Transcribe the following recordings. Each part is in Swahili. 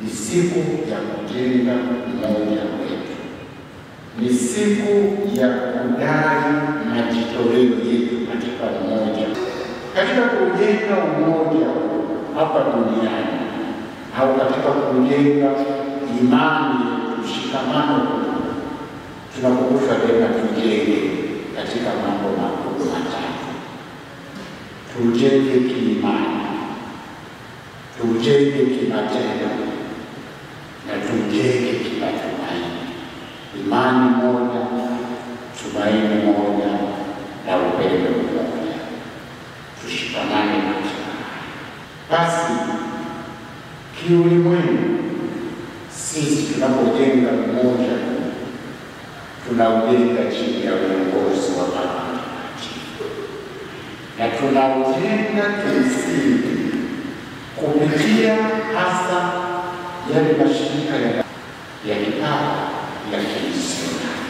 ni siku ya kujenga umoja wetu, ni siku ya kudai majitoleo yetu katika umoja, katika kujenga umoja hapa duniani au katika kujenga imani, mshikamano. Tunakumbushwa tena tujenge katika mambo makubwa matatu: tujenge kiimani, tujenge kimatendo na tujenge kimatumaini. Imani moja, tumaini moja na upendo mmoja. Tushikamane katika basi kiulimwengu. Sisi tunapojenga umoja, tunaujenga chini ya uongozi wa Baba Mtakatifu, na tunaujenga kimsingi kupitia hasa yale mashirika ya kipapa ya kimisionari.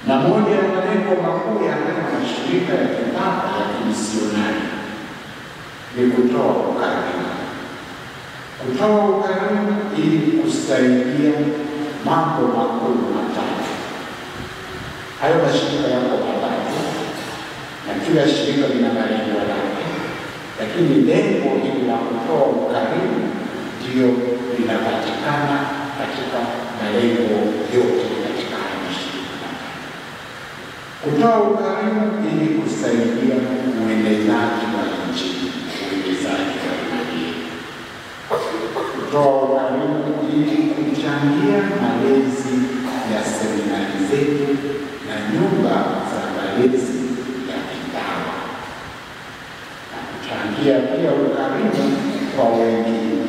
Na moja ya malengo makuu ya haya mashirika ya kipapa ya kimisionari ni kutoa ukarimu. Kutoa ukarimu ili kusaidia mambo makuu matatu. Hayo mashirika yako matatu, na kila shirika lina malengo yake, lakini lengo hili la kutoa ukarimu ndio linapatikana katika malengo yote katika haya mashirika. Kutoa ukarimu ili kusaidia uenezaji wa Injili, uenezaji wa imani. Kutoa ukarimu ili kuchangia malezi ya seminari zetu na nyumba za malezi ya kitawa, na kuchangia pia ukarimu kwa wengine,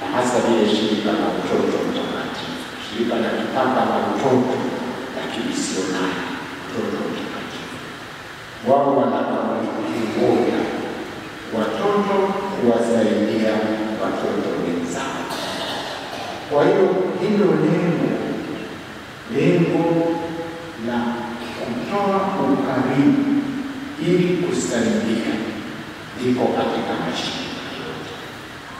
na hasa vile shirika la Mtoto Mtakatifu, shirika la kipapa la mtoto la kimisionari Mtoto Mtakatifu. Wao wana kauli moja: watoto kuwasaidia watoto wenzao. Kwa hiyo hilo lengo la kutoa ukarimu ili kusaidia liko katika mashirika.